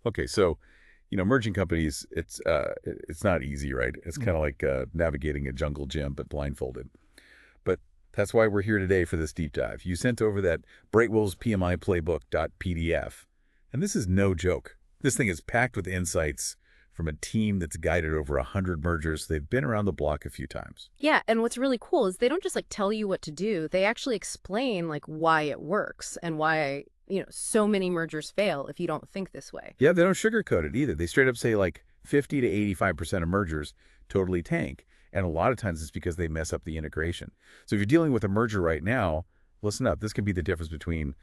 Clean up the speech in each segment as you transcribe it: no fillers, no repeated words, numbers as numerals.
Okay, so, merging companies, it's not easy, right? It's kind of like navigating a jungle gym, but blindfolded. But that's why we're here today for this deep dive. You sent over that BrightWolves PMI Playbook.pdf, and this is no joke. This thing is packed with insights from a team that's guided over 100 mergers. They've been around the block a few times. Yeah, and what's really cool is they don't just like tell you what to do. They actually explain like why it works and why, so many mergers fail if you don't think this way. Yeah, they don't sugarcoat it either. They straight up say like 50 to 85% of mergers totally tank. And a lot of times it's because they mess up the integration. So if you're dealing with a merger right now, listen up. This can be the difference between,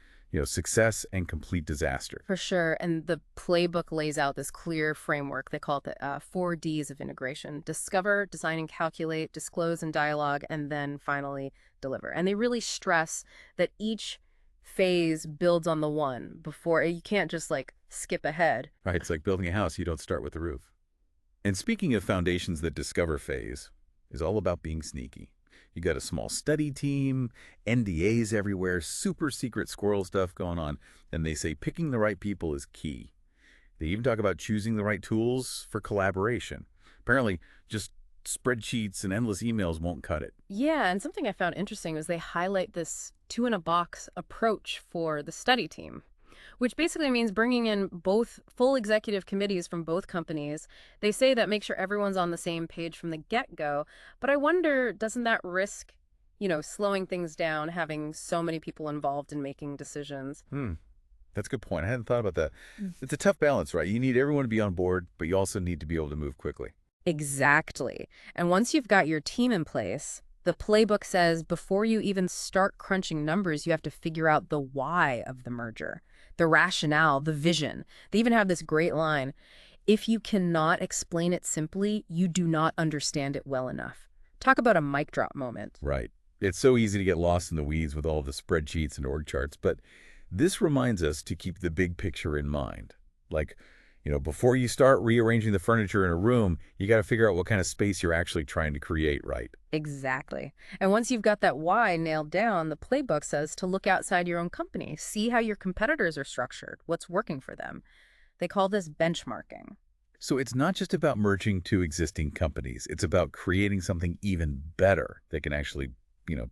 success and complete disaster. For sure. And the playbook lays out this clear framework. They call it the 4 Ds of integration: discover, design and calculate, disclose and dialogue, and then finally deliver. And they really stress that each phase builds on the one before. You can't just like skip ahead. Right? It's like building a house. You don't start with the roof. And speaking of foundations, that discover phase is all about being sneaky. You got a small study team, NDAs everywhere, super secret squirrel stuff going on, and they say picking the right people is key. They even talk about choosing the right tools for collaboration. Apparently, just spreadsheets and endless emails won't cut it. Yeah, and something I found interesting was they highlight this two-in-a-box approach for the study team, which basically means bringing in both full executive committees from both companies. They say that makes sure everyone's on the same page from the get-go. But I wonder, doesn't that risk, slowing things down, having so many people involved in making decisions? That's a good point. I hadn't thought about that. It's a tough balance, right? You need everyone to be on board, but you also need to be able to move quickly. Exactly. And once you've got your team in place, the playbook says before you even start crunching numbers, you have to figure out the why of the merger, the rationale, the vision. They even have this great line: if you cannot explain it simply, you do not understand it well enough. Talk about a mic drop moment. Right. It's so easy to get lost in the weeds with all the spreadsheets and org charts, but this reminds us to keep the big picture in mind. Like, before you start rearranging the furniture in a room, you got to figure out what kind of space you're actually trying to create, right? Exactly. And once you've got that why nailed down, the playbook says to look outside your own company, see how your competitors are structured, what's working for them. They call this benchmarking. So it's not just about merging two existing companies. It's about creating something even better that can actually,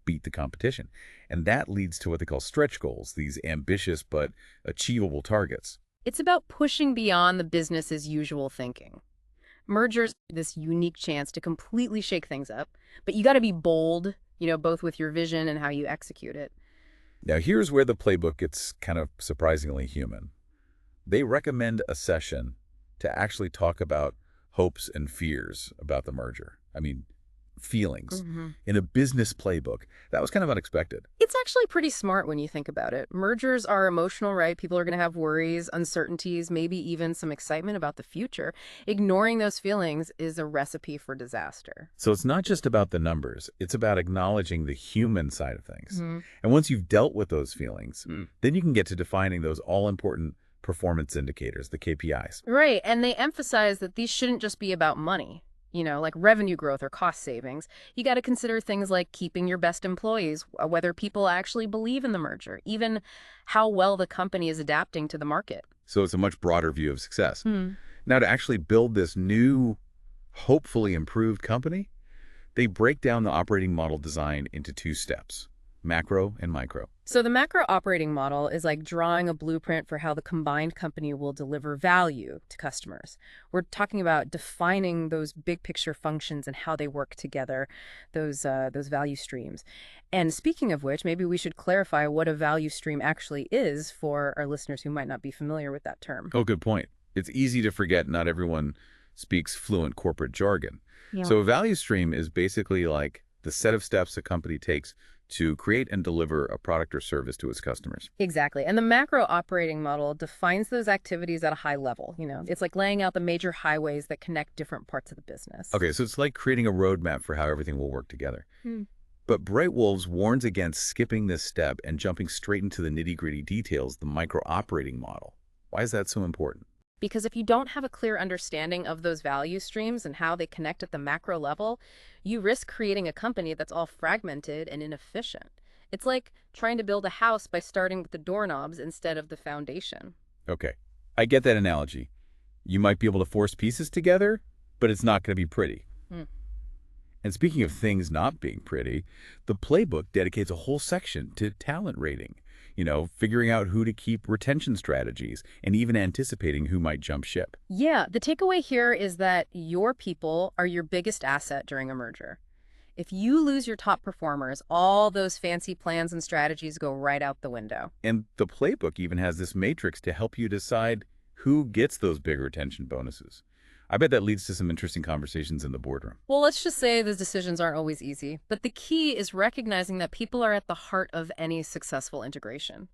beat the competition. And that leads to what they call stretch goals, these ambitious but achievable targets. It's about pushing beyond the business as usual thinking. Mergers are this unique chance to completely shake things up, but you got to be bold, both with your vision and how you execute it. Now, here's where the playbook gets kind of surprisingly human. They recommend a session to actually talk about hopes and fears about the merger. I mean, feelings in a business playbook. That was kind of unexpected. It's actually pretty smart when you think about it. Mergers are emotional, right? People are going to have worries, uncertainties, maybe even some excitement about the future. Ignoring those feelings is a recipe for disaster. So it's not just about the numbers. It's about acknowledging the human side of things. Mhm. And once you've dealt with those feelings, then you can get to defining those all-important performance indicators, the KPIs. Right, and they emphasize that these shouldn't just be about money, like revenue growth or cost savings. You got to consider things like keeping your best employees, whether people actually believe in the merger, even how well the company is adapting to the market. So it's a much broader view of success. Now, to actually build this new, hopefully improved company, they break down the operating model design into two steps: macro and micro. So the macro operating model is like drawing a blueprint for how the combined company will deliver value to customers. We're talking about defining those big picture functions and how they work together, those value streams. And speaking of which, maybe we should clarify what a value stream actually is for our listeners who might not be familiar with that term. Oh, good point. It's easy to forget not everyone speaks fluent corporate jargon. Yeah. So a value stream is basically like the set of steps a company takes to create and deliver a product or service to its customers. Exactly. And the macro operating model defines those activities at a high level. It's like laying out the major highways that connect different parts of the business. Okay, so it's like creating a roadmap for how everything will work together. But BrightWolves warns against skipping this step and jumping straight into the nitty-gritty details, the micro operating model. Why is that so important? Because if you don't have a clear understanding of those value streams and how they connect at the macro level, you risk creating a company that's all fragmented and inefficient. It's like trying to build a house by starting with the doorknobs instead of the foundation. Okay, I get that analogy. You might be able to force pieces together, but it's not going to be pretty. Hmm. And speaking of things not being pretty, the playbook dedicates a whole section to talent rating. Figuring out who to keep, retention strategies, and even anticipating who might jump ship. Yeah, the takeaway here is that your people are your biggest asset during a merger. If you lose your top performers, all those fancy plans and strategies go right out the window. And the playbook even has this matrix to help you decide who gets those big retention bonuses. I bet that leads to some interesting conversations in the boardroom. Well, let's just say those decisions aren't always easy, but the key is recognizing that people are at the heart of any successful integration.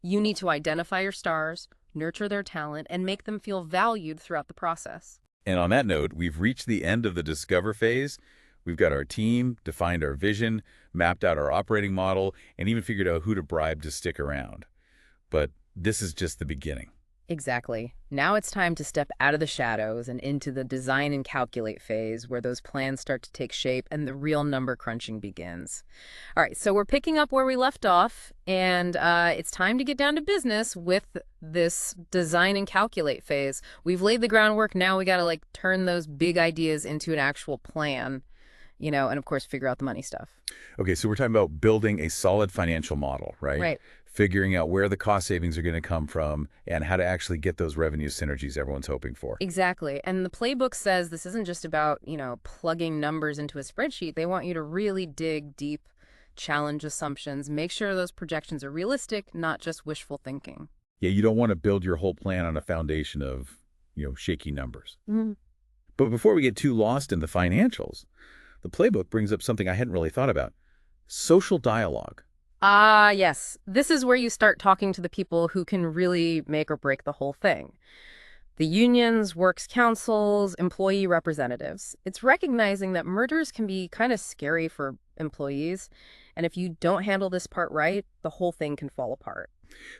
You need to identify your stars, nurture their talent, and make them feel valued throughout the process. And on that note, we've reached the end of the discover phase. We've got our team, defined our vision, mapped out our operating model, and even figured out who to bribe to stick around. But this is just the beginning. Exactly. Now it's time to step out of the shadows and into the design and calculate phase where those plans start to take shape and the real number crunching begins. All right, so we're picking up where we left off, and it's time to get down to business with this design and calculate phase. We've laid the groundwork. Now we got to turn those big ideas into an actual plan, and of course figure out the money stuff. Okay, so we're talking about building a solid financial model, right? Right. Figuring out where the cost savings are going to come from and how to actually get those revenue synergies everyone's hoping for. Exactly. And the playbook says this isn't just about, plugging numbers into a spreadsheet. They want you to really dig deep, challenge assumptions, make sure those projections are realistic, not just wishful thinking. Yeah, you don't want to build your whole plan on a foundation of, shaky numbers. Mhm. But before we get too lost in the financials, the playbook brings up something I hadn't really thought about: social dialogue. Ah, yes. This is where you start talking to the people who can really make or break the whole thing. The unions, works councils, employee representatives. It's recognizing that mergers can be kind of scary for employees. And if you don't handle this part right, the whole thing can fall apart.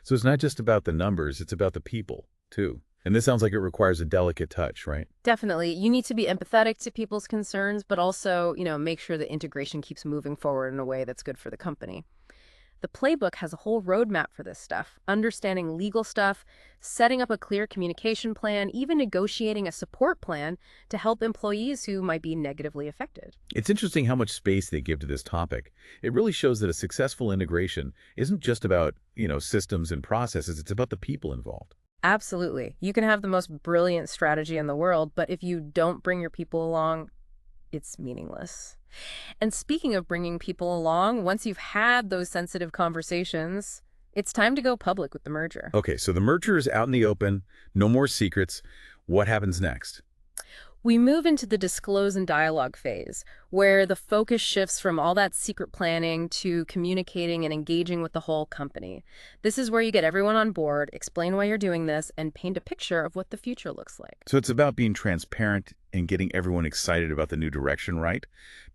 So it's not just about the numbers, it's about the people, too. And this sounds like it requires a delicate touch, right? Definitely. You need to be empathetic to people's concerns, but also, make sure the integration keeps moving forward in a way that's good for the company. The playbook has a whole roadmap for this stuff, understanding legal stuff, setting up a clear communication plan, even negotiating a support plan to help employees who might be negatively affected. It's interesting how much space they give to this topic. It really shows that a successful integration isn't just about, systems and processes, it's about the people involved. Absolutely. You can have the most brilliant strategy in the world, but if you don't bring your people along, it's meaningless. And speaking of bringing people along, once you've had those sensitive conversations, it's time to go public with the merger. Okay, so the merger is out in the open, no more secrets. What happens next? We move into the disclose and dialogue phase, where the focus shifts from all that secret planning to communicating and engaging with the whole company. This is where you get everyone on board, explain why you're doing this, and paint a picture of what the future looks like. So it's about being transparent and getting everyone excited about the new direction, right?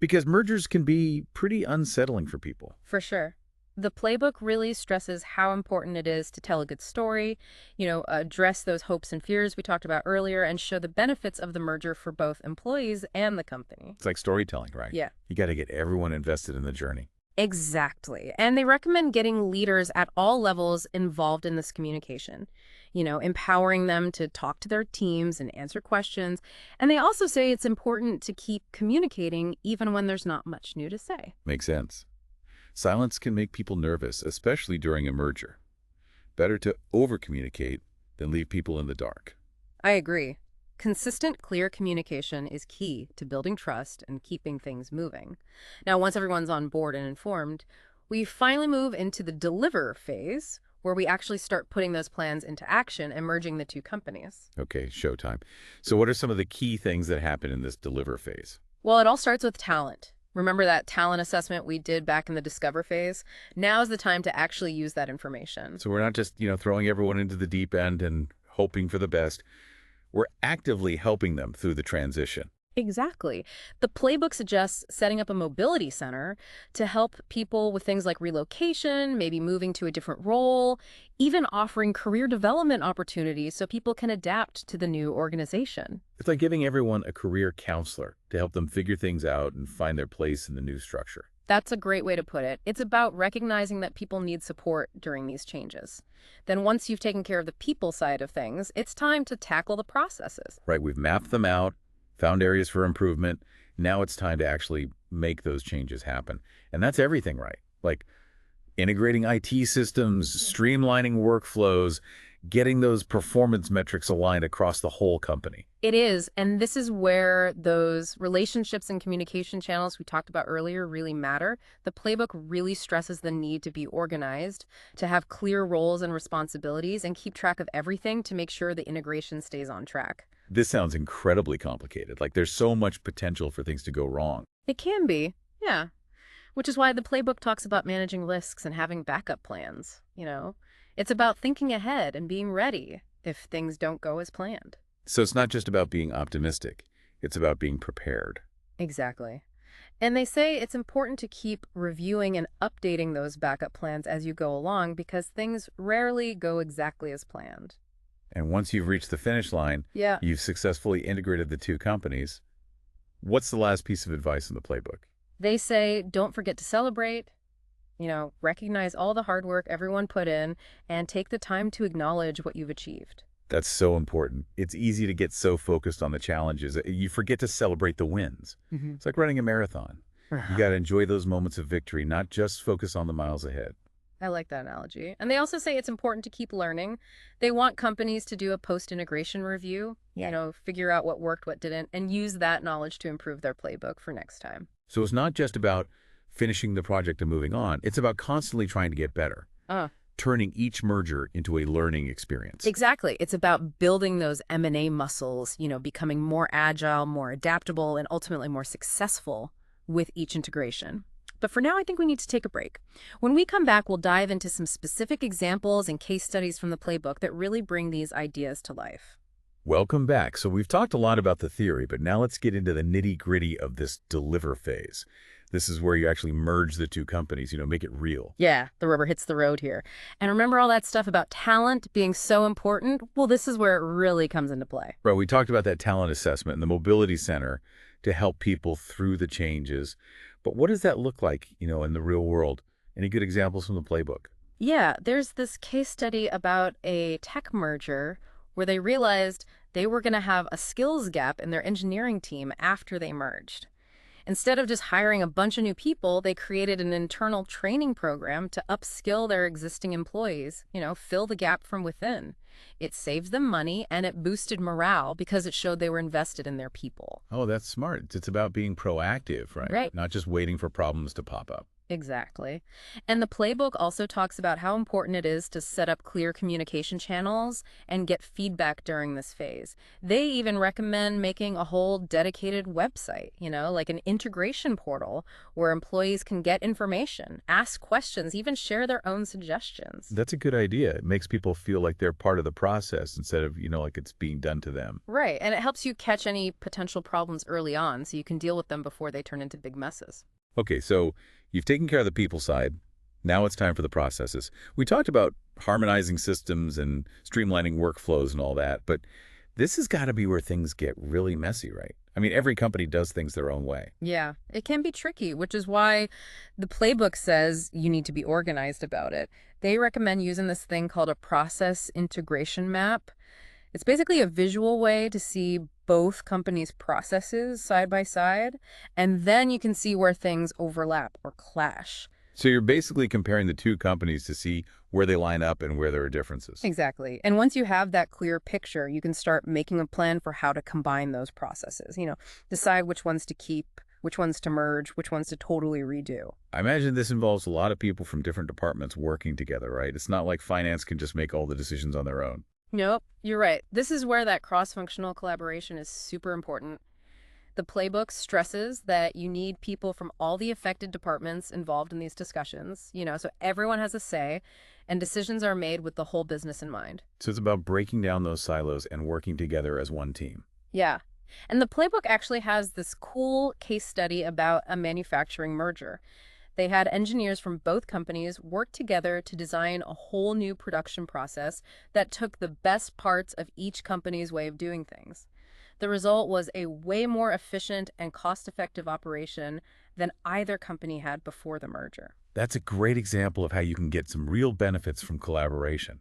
Because mergers can be pretty unsettling for people. For sure. The playbook really stresses how important it is to tell a good story, address those hopes and fears we talked about earlier, and show the benefits of the merger for both employees and the company. It's like storytelling, right? Yeah. You got to get everyone invested in the journey. Exactly. And they recommend getting leaders at all levels involved in this communication, empowering them to talk to their teams and answer questions. And they also say it's important to keep communicating even when there's not much new to say. Makes sense. Silence can make people nervous, especially during a merger. Better to over-communicate than leave people in the dark. I agree. Consistent, clear communication is key to building trust and keeping things moving. Now, once everyone's on board and informed, we finally move into the deliver phase, where we actually start putting those plans into action and merging the two companies. Okay, showtime. So what are some of the key things that happen in this deliver phase? Well, it all starts with talent. Remember that talent assessment we did back in the discover phase? Now is the time to actually use that information. So we're not just, throwing everyone into the deep end and hoping for the best. We're actively helping them through the transition. Exactly. The playbook suggests setting up a mobility center to help people with things like relocation, maybe moving to a different role, even offering career development opportunities so people can adapt to the new organization. It's like giving everyone a career counselor to help them figure things out and find their place in the new structure. That's a great way to put it. It's about recognizing that people need support during these changes. Then once you've taken care of the people side of things, it's time to tackle the processes. Right? We've mapped them out, found areas for improvement. Now it's time to actually make those changes happen. And that's everything, right? Like integrating IT systems, streamlining workflows, getting those performance metrics aligned across the whole company. It is, and this is where those relationships and communication channels we talked about earlier really matter. The playbook really stresses the need to be organized, to have clear roles and responsibilities, and keep track of everything to make sure the integration stays on track. This sounds incredibly complicated. Like there's so much potential for things to go wrong. It can be, yeah. Which is why the playbook talks about managing risks and having backup plans. It's about thinking ahead and being ready if things don't go as planned. So it's not just about being optimistic. It's about being prepared. Exactly. And they say it's important to keep reviewing and updating those backup plans as you go along because things rarely go exactly as planned. And once you've reached the finish line, Yeah. you've successfully integrated the two companies. What's the last piece of advice in the playbook? They say don't forget to celebrate, recognize all the hard work everyone put in, and take the time to acknowledge what you've achieved. That's so important. It's easy to get so focused on the challenges that you forget to celebrate the wins. It's like running a marathon. You got to enjoy those moments of victory, not just focus on the miles ahead. I like that analogy. And they also say it's important to keep learning. They want companies to do a post-integration review, figure out what worked, what didn't, and use that knowledge to improve their playbook for next time. So it's not just about finishing the project and moving on. It's about constantly trying to get better, turning each merger into a learning experience. Exactly. It's about building those M&A muscles, becoming more agile, more adaptable, and ultimately more successful with each integration. But for now, I think we need to take a break. When we come back, we'll dive into some specific examples and case studies from the playbook that really bring these ideas to life. Welcome back. So we've talked a lot about the theory, but now let's get into the nitty-gritty of this deliver phase. This is where you actually merge the two companies, make it real. Yeah, the rubber hits the road here. And remember all that stuff about talent being so important? Well, this is where it really comes into play. Right, we talked about that talent assessment and the mobility center to help people through the changes. But what does that look like, in the real world? Any good examples from the playbook? Yeah, there's this case study about a tech merger where they realized they were going to have a skills gap in their engineering team after they merged. Instead of just hiring a bunch of new people, they created an internal training program to upskill their existing employees, fill the gap from within. It saved them money and it boosted morale because it showed they were invested in their people. Oh, that's smart. It's about being proactive, right? Right. Not just waiting for problems to pop up. Exactly. And the playbook also talks about how important it is to set up clear communication channels and get feedback during this phase. They even recommend making a whole dedicated website, like an integration portal where employees can get information, ask questions, even share their own suggestions. That's a good idea. It makes people feel like they're part of the process instead of, like it's being done to them. Right. And it helps you catch any potential problems early on so you can deal with them before they turn into big messes. Okay, so you've taken care of the people side. Now it's time for the processes. We talked about harmonizing systems and streamlining workflows and all that, but this has got to be where things get really messy, right? I mean, every company does things their own way. Yeah, it can be tricky, which is why the playbook says you need to be organized about it. They recommend using this thing called a process integration map. It's basically a visual way to see both companies' processes side by side, and then you can see where things overlap or clash. So you're basically comparing the two companies to see where they line up and where there are differences. Exactly. And once you have that clear picture, you can start making a plan for how to combine those processes. Decide which ones to keep, which ones to merge, which ones to totally redo. I imagine this involves a lot of people from different departments working together, right? It's not like finance can just make all the decisions on their own. Nope, you're right. This is where that cross-functional collaboration is super important. The playbook stresses that you need people from all the affected departments involved in these discussions, so everyone has a say and decisions are made with the whole business in mind. So it's about breaking down those silos and working together as one team. Yeah. And the playbook actually has this cool case study about a manufacturing merger. They had engineers from both companies work together to design a whole new production process that took the best parts of each company's way of doing things. The result was a way more efficient and cost-effective operation than either company had before the merger. That's a great example of how you can get some real benefits from collaboration.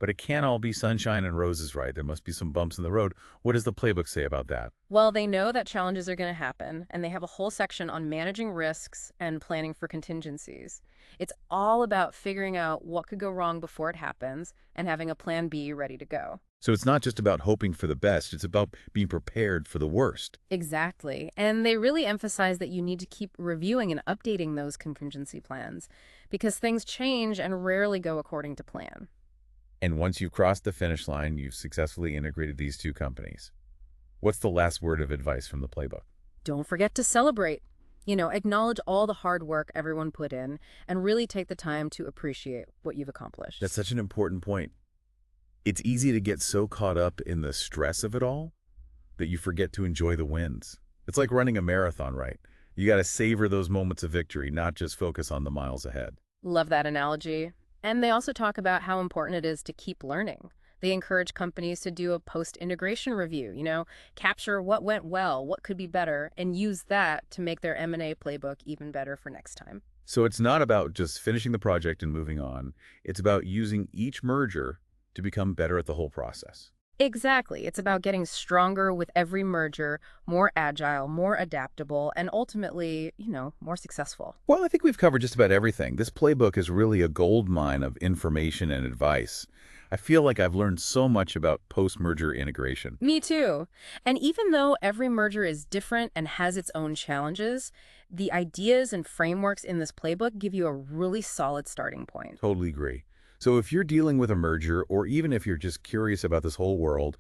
But it can't all be sunshine and roses, right? There must be some bumps in the road. What does the playbook say about that? Well, they know that challenges are going to happen, and they have a whole section on managing risks and planning for contingencies. It's all about figuring out what could go wrong before it happens and having a plan B ready to go. So it's not just about hoping for the best, it's about being prepared for the worst. Exactly. And they really emphasize that you need to keep reviewing and updating those contingency plans because things change and rarely go according to plan. And once you've crossed the finish line, you've successfully integrated these two companies. What's the last word of advice from the playbook? Don't forget to celebrate. Acknowledge all the hard work everyone put in and really take the time to appreciate what you've accomplished. That's such an important point. It's easy to get so caught up in the stress of it all that you forget to enjoy the wins. It's like running a marathon, right? You got to savor those moments of victory, not just focus on the miles ahead. Love that analogy. And they also talk about how important it is to keep learning. They encourage companies to do a post-integration review, capture what went well, what could be better, and use that to make their M&A playbook even better for next time. So it's not about just finishing the project and moving on. It's about using each merger to become better at the whole process. Exactly. It's about getting stronger with every merger, more agile, more adaptable, and ultimately, more successful. Well, I think we've covered just about everything. This playbook is really a gold mine of information and advice. I feel like I've learned so much about post-merger integration. Me too. And even though every merger is different and has its own challenges, the ideas and frameworks in this playbook give you a really solid starting point. Totally agree. So if you're dealing with a merger, or even if you're just curious about this whole world,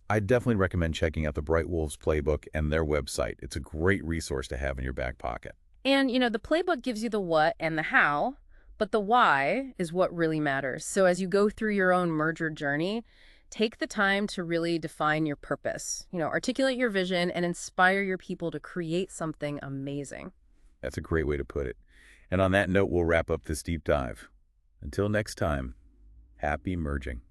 I definitely recommend checking out the BrightWolves playbook and their website. It's a great resource to have in your back pocket. And, the playbook gives you the what and the how, but the why is what really matters. So as you go through your own merger journey, take the time to really define your purpose, articulate your vision and inspire your people to create something amazing. That's a great way to put it. And on that note, we'll wrap up this deep dive. Until next time, happy merging.